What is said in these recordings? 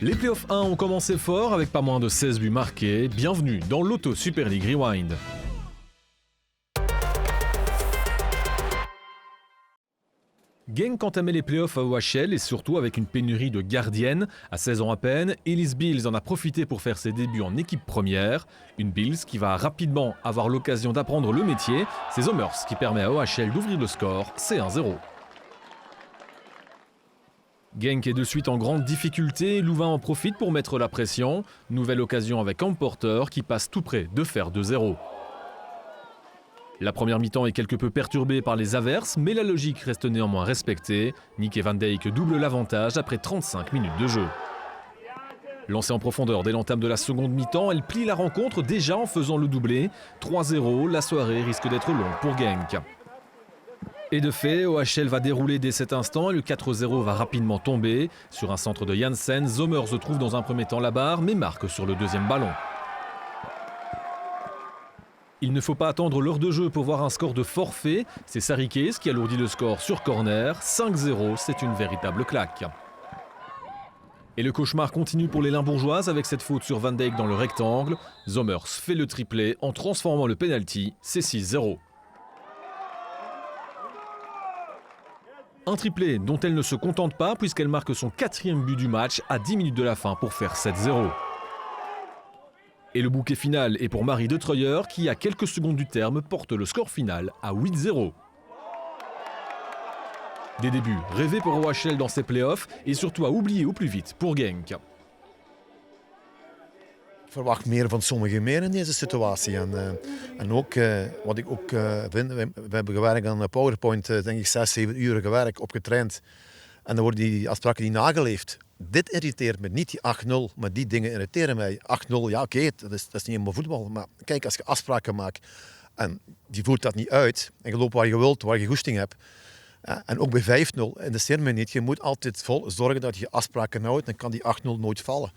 Les playoffs 1 ont commencé fort avec pas moins de 16 buts marqués. Bienvenue dans l'Auto Super League Rewind. Genk entamait les playoffs à OHL et surtout avec une pénurie de gardiennes. À 16 ans à peine, Elise Bills en a profité pour faire ses débuts en équipe première. Une Bills qui va rapidement avoir l'occasion d'apprendre le métier. C'est Zomers qui permet à OHL d'ouvrir le score, c'est 1-0. Genk est de suite en grande difficulté, Louvain en profite pour mettre la pression. Nouvelle occasion avec Porter qui passe tout près de faire 2-0. La première mi-temps est quelque peu perturbée par les averses, mais la logique reste néanmoins respectée. Nick Van Dijk double l'avantage après 35 minutes de jeu. Lancée en profondeur dès l'entame de la seconde mi-temps, elle plie la rencontre déjà en faisant le doublé. 3-0, la soirée risque d'être longue pour Genk. Et de fait, OHL va dérouler dès cet instant et le 4-0 va rapidement tomber. Sur un centre de Janssen, Zomers se trouve dans un premier temps la barre, mais marque sur le deuxième ballon. Il ne faut pas attendre l'heure de jeu pour voir un score de forfait. C'est Sarikes qui alourdit le score sur corner. 5-0, c'est une véritable claque. Et le cauchemar continue pour les Limbourgeoises avec cette faute sur Van Dijk dans le rectangle. Zomers fait le triplé en transformant le penalty, c'est 6-0. Un triplé dont elle ne se contente pas puisqu'elle marque son 4e but du match à 10 minutes de la fin pour faire 7-0. Et le bouquet final est pour Marie De Treuer qui, à quelques secondes du terme, porte le score final à 8-0. Des débuts rêvés pour OHL dans ses playoffs et surtout à oublier au plus vite pour Genk. Ik verwacht meer van sommigen meer in deze situatie. En ook, wat ik ook vind, we hebben gewerkt aan PowerPoint, denk ik 6-7 uur gewerkt, opgetraind. En dan worden die afspraken niet nageleefd. Dit irriteert me, niet die 8-0, maar die dingen irriteren mij. 8-0, ja oké, dat is niet helemaal voetbal. Maar kijk, als je afspraken maakt en die voert dat niet uit, en je loopt waar je wilt, waar je goesting hebt. En ook bij 5-0, interesseert me niet. Je moet altijd vol zorgen dat je afspraken houdt, dan kan die 8-0 nooit vallen.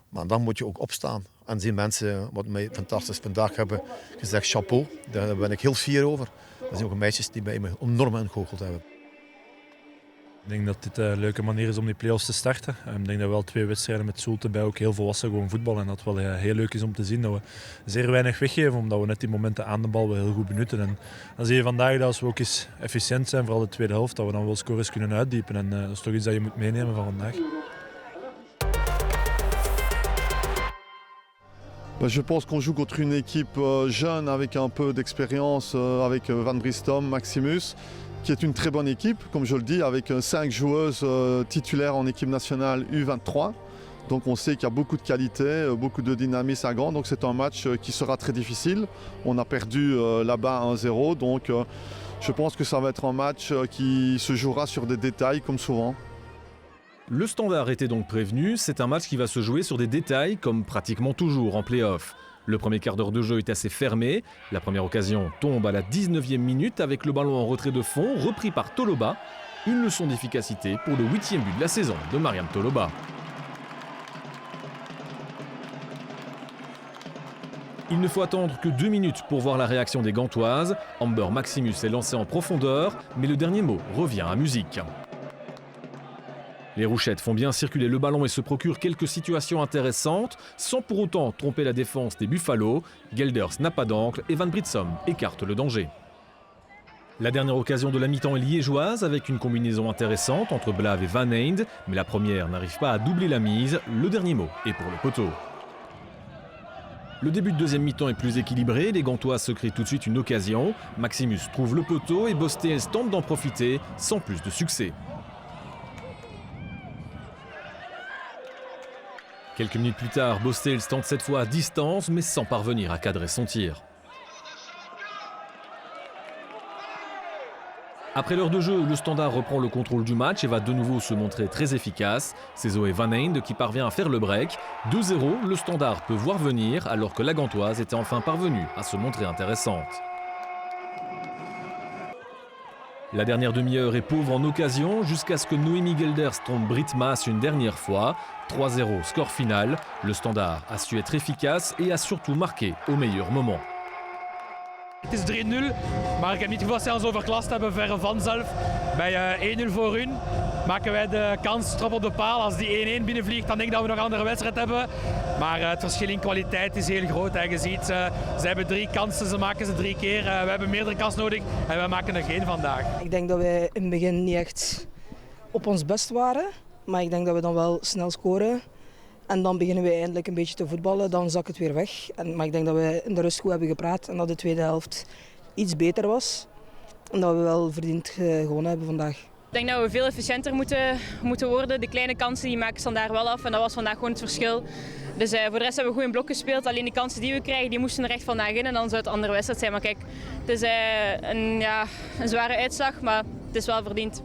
Maar dan moet je ook opstaan. En zien mensen wat mij fantastisch vandaag hebben gezegd, chapeau, daar ben ik heel fier over. Er zijn ook meisjes die bij me enorm aangoocheld hebben. Ik denk dat dit een leuke manier is om die play-offs te starten. Ik denk dat we al 2 wedstrijden met Zulte bij ook heel volwassen gewoon voetballen. En dat het wel heel leuk is om te zien dat we zeer weinig weggeven, omdat we net die momenten aan de bal wel heel goed benutten. En dan zie je vandaag dat als we ook eens efficiënt zijn, vooral de tweede helft, dat we dan wel scores kunnen uitdiepen. En dat is toch iets dat je moet meenemen van vandaag. Je pense qu'on joue contre une équipe jeune avec un peu d'expérience, avec Van Bristom, Maximus, qui est une très bonne équipe, comme je le dis, avec 5 joueuses titulaires en équipe nationale U23. Donc on sait qu'il y a beaucoup de qualité, beaucoup de dynamisme à Gand, donc c'est un match qui sera très difficile. On a perdu là-bas 1-0, donc je pense que ça va être un match qui se jouera sur des détails comme souvent. Le Standard était donc prévenu, c'est un match qui va se jouer sur des détails comme pratiquement toujours en play-off. Le premier quart d'heure de jeu est assez fermé, la première occasion tombe à la 19e minute avec le ballon en retrait de fond repris par Toloba. Une leçon d'efficacité pour le 8e but de la saison de Mariam Toloba. Il ne faut attendre que 2 minutes pour voir la réaction des Gantoises. Amber Maximus est lancé en profondeur, mais le dernier mot revient à musique. Les Rouchettes font bien circuler le ballon et se procurent quelques situations intéressantes, sans pour autant tromper la défense des Buffalo. Gelders n'a pas d'angle et Van Britsom écarte le danger. La dernière occasion de la mi-temps est liégeoise avec une combinaison intéressante entre Blav et Van Einde, mais la première n'arrive pas à doubler la mise. Le dernier mot est pour le poteau. Le début de deuxième mi-temps est plus équilibré, les Gantois se créent tout de suite une occasion. Maximus trouve le poteau et Bostels tente d'en profiter sans plus de succès. Quelques minutes plus tard, Bostels tente cette fois à distance, mais sans parvenir à cadrer son tir. Après l'heure de jeu, le Standard reprend le contrôle du match et va de nouveau se montrer très efficace. C'est Zoé Van Einde qui parvient à faire le break. 2-0, le Standard peut voir venir alors que la Gantoise était enfin parvenue à se montrer intéressante. La dernière demi-heure est pauvre en occasion jusqu'à ce que Noémie Gelders trompe Britt Maas une dernière fois. 3-0, score final. Le Standard a su être efficace et a surtout marqué au meilleur moment. Het is 3-0, maar ik heb niet het gevoel dat zij ons overklast hebben verre vanzelf. bij 1-0 voor hun maken wij de kans trap op de paal. Als die 1-1 binnenvliegt, dan denk ik dat we nog een andere wedstrijd hebben. Maar het verschil in kwaliteit is heel groot. Je ziet, ze hebben 3 kansen, ze maken ze 3 keer. We hebben meerdere kansen nodig en wij maken er geen vandaag. Ik denk dat wij in het begin niet echt op ons best waren. Maar ik denk dat we dan wel snel scoren. En dan beginnen we eindelijk een beetje te voetballen. Dan zakt het weer weg. Maar ik denk dat we in de rust goed hebben gepraat. En dat de tweede helft iets beter was. En dat we wel verdiend gewonnen hebben vandaag. Ik denk dat we veel efficiënter moeten worden. De kleine kansen die maken Standaard wel af. En dat was vandaag gewoon het verschil. Dus voor de rest hebben we goed in blok gespeeld. Alleen de kansen die we krijgen, die moesten er echt vandaag in. En dan zou het een andere wedstrijd zijn. Maar kijk, het is een zware uitslag. Maar het is wel verdiend.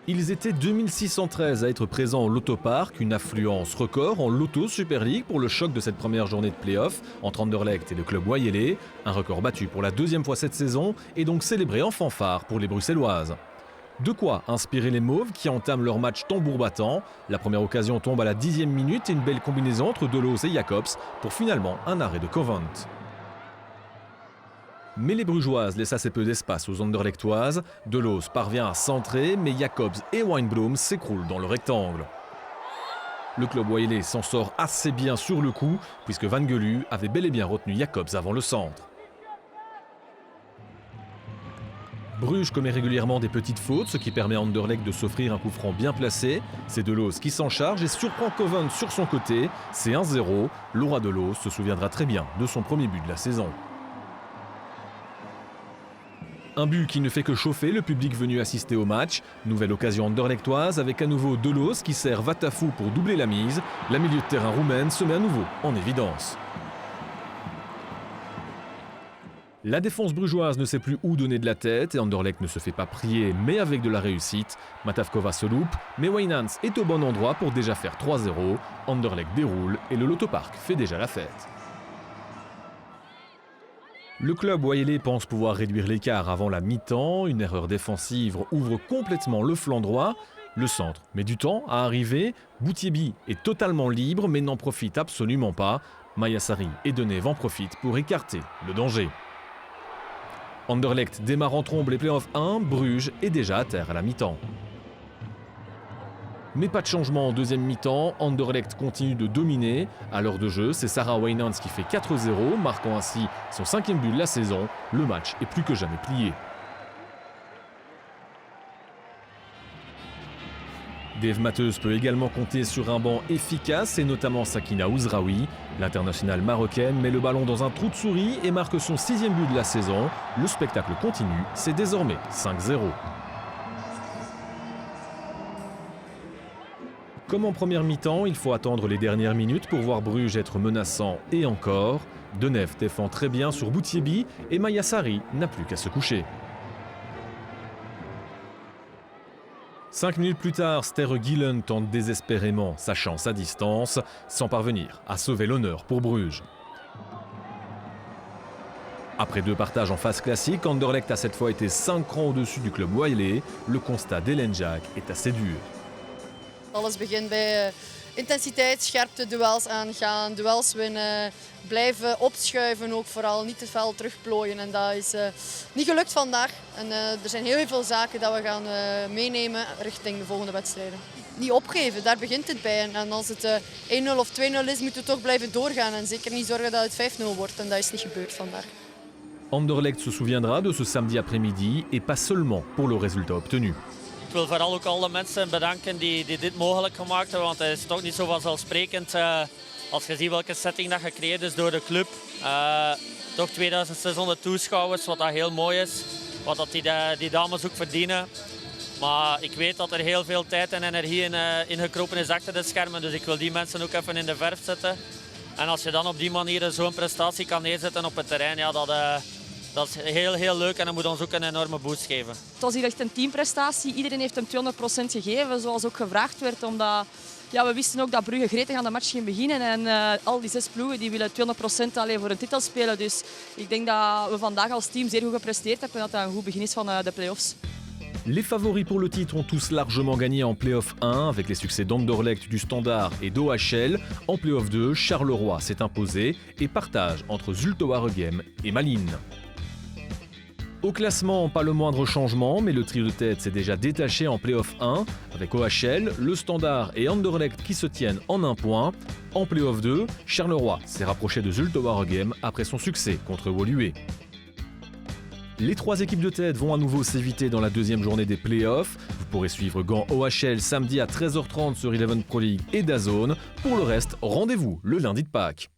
Ils étaient 2613 à être présents au Loto-Park, une affluence record en Loto Super League pour le choc de cette première journée de play-off entre Anderlecht et le club Wayele. Un record battu pour la 2e fois cette saison et donc célébré en fanfare pour les Bruxelloises. De quoi inspirer les Mauves qui entament leur match tambour battant. La première occasion tombe à la 10e minute et une belle combinaison entre Delos et Jacobs pour finalement un arrêt de Covent. Mais les Brugeoises laissent assez peu d'espace aux Anderlechtoises. Delos parvient à centrer, mais Jacobs et Weinblum s'écroulent dans le rectangle. Le club Wayele s'en sort assez bien sur le coup, puisque Van Gelu avait bel et bien retenu Jacobs avant le centre. Bruges commet régulièrement des petites fautes, ce qui permet à Anderlecht de s'offrir un coup franc bien placé. C'est Delos qui s'en charge et surprend Covent sur son côté. C'est 1-0. Laura Delos se souviendra très bien de son premier but de la saison. Un but qui ne fait que chauffer le public venu assister au match. Nouvelle occasion anderlechtoise avec à nouveau Delos qui sert Vatafou pour doubler la mise. La milieu de terrain roumaine se met à nouveau en évidence. La défense brugeoise ne sait plus où donner de la tête et Anderlecht ne se fait pas prier mais avec de la réussite. Matavkova se loupe, mais Wijnands est au bon endroit pour déjà faire 3-0. Anderlecht déroule et le Loto-Park fait déjà la fête. Le club Wayele pense pouvoir réduire l'écart avant la mi-temps. Une erreur défensive ouvre complètement le flanc droit. Le centre met du temps à arriver. Boutiebi est totalement libre mais n'en profite absolument pas. Mayasari et Deneve en profitent pour écarter le danger. Anderlecht démarre en trombe les playoffs 1. Bruges est déjà à terre à la mi-temps. Mais pas de changement en deuxième mi-temps, Anderlecht continue de dominer. À l'heure de jeu, c'est Sarah Wijnands qui fait 4-0, marquant ainsi son 5e but de la saison. Le match est plus que jamais plié. Dave Matheus peut également compter sur un banc efficace et notamment Sakina Ouzraoui. L'internationale marocaine met le ballon dans un trou de souris et marque son 6e but de la saison. Le spectacle continue, c'est désormais 5-0. Comme en première mi-temps, il faut attendre les dernières minutes pour voir Bruges être menaçant et encore. Deneve défend très bien sur Boutiebi et Mayasari n'a plus qu'à se coucher. 5 minutes plus tard, Sterre Gillen tente désespérément sa chance à distance, sans parvenir à sauver l'honneur pour Bruges. Après 2 partages en phase classique, Anderlecht a cette fois été 5 crans au-dessus du club Wayele. Le constat d'Hélène Jacques est assez dur. Alles begint bij intensiteit, scherpte, duels aangaan, duels winnen, blijven opschuiven ook vooral, niet te fel terugplooien. En dat is niet gelukt vandaag. En er zijn heel veel zaken dat we gaan meenemen richting de volgende wedstrijden. Niet opgeven, daar begint het bij. En als het 1-0 of 2-0 is, moeten we toch blijven doorgaan en zeker niet zorgen dat het 5-0 wordt. En dat is niet gebeurd vandaag. Anderlecht se souviendra de ce samedi après-midi et pas seulement pour le résultat obtenu. Ik wil vooral ook alle mensen bedanken die dit mogelijk gemaakt hebben, want het is toch niet zo vanzelfsprekend als je ziet welke setting dat gecreëerd is door de club. Toch 2600 toeschouwers, wat dat heel mooi is, wat dat die dames ook verdienen. Maar ik weet dat er heel veel tijd en energie in gekropen is achter de schermen, dus ik wil die mensen ook even in de verf zetten. En als je dan op die manier zo'n prestatie kan neerzetten op het terrein, ja, dat is heel leuk en dat moet ons ook een enorme boost geven. Het was hier echt een teamprestatie. Iedereen heeft hem 200% gegeven, zoals ook gevraagd werd. Omdat we wisten ook dat Brugge gretig aan de match ging beginnen. En al die 6 ploegen die willen 200% alleen voor een titel spelen. Dus ik denk dat we vandaag als team zeer goed gepresteerd hebben en dat dat een goed begin is van de play-offs. Les favoris pour le titre ont tous largement gagné en Play-off 1 avec les succès d'Anderlecht, du Standard et d'OHL. En Play-off 2, Charleroi s'est imposé et partage entre Zulte Waregem et Malines. Au classement, pas le moindre changement, mais le trio de tête s'est déjà détaché en Play-off 1, avec OHL, Le Standard et Anderlecht qui se tiennent en 1 point. En Play-off 2, Charleroi s'est rapproché de Zulte Waregem après son succès contre Woluwe. Les 3 équipes de tête vont à nouveau s'éviter dans la deuxième journée des Play-offs. Vous pourrez suivre Gand OHL samedi à 13h30 sur Eleven Pro League et DAZN. Pour le reste, rendez-vous le lundi de Pâques.